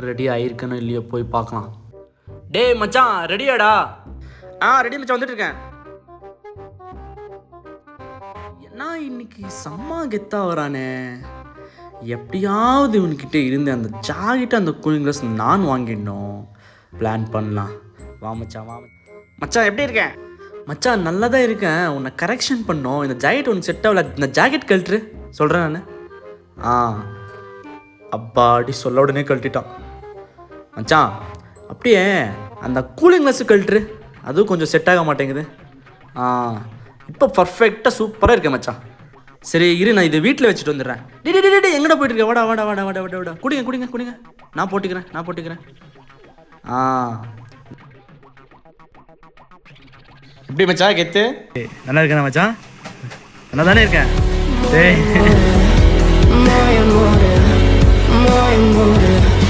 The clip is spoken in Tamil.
ரெடி ஆகிருக்கணும் இல்லையோ போய் பார்க்கலாம். டேய் மச்சான், ரெடியாடா? ரெடி மச்சான், வந்துட்டுருக்கேன். ஏன்னா இன்னைக்கு செம்ம கெத்தாக வரானே. எப்படியாவது இவன்கிட்ட இருந்து அந்த ஜாக்கெட்டு அந்த கூலிங் கிளாஸ் நான் வாங்கிடணும். பிளான் பண்ணலாம். வா மச்சான், வா மச்சான். எப்படி இருக்கேன் மச்சான்? நல்லா தான் இருக்கேன். உன்னை கரெக்ஷன் பண்ணோம். இந்த ஜாக்கெட் ஒன்று செட் ஆகல. இந்த ஜாக்கெட் கழட்டுரு சொல்கிறேன் நான். அப்பாடி சொல்ல உடனே கழட்டிட்டான் மச்சான். அப்படியே அந்த கூலிங் கிளாஸு கழட்டுரு, அதுவும் கொஞ்சம் செட் ஆக மாட்டேங்குது. இப்போ பர்ஃபெக்டாக சூப்பராக இருக்கேன் மச்சான். சரி இரு, நான் இதை வீட்டில் வச்சுட்டு வந்துடுறேன். டே எங்கடா போயிட்டுருக்கேன்? வாடா வாடா வாடா வாடா வாடா வாடா. குடிங்க. நான் போட்டுக்கிறேன். எப்படி மச்சான் கெத்து? நல்லா இருக்கேன் மச்சான். நல்லா தானே இருக்கேன்.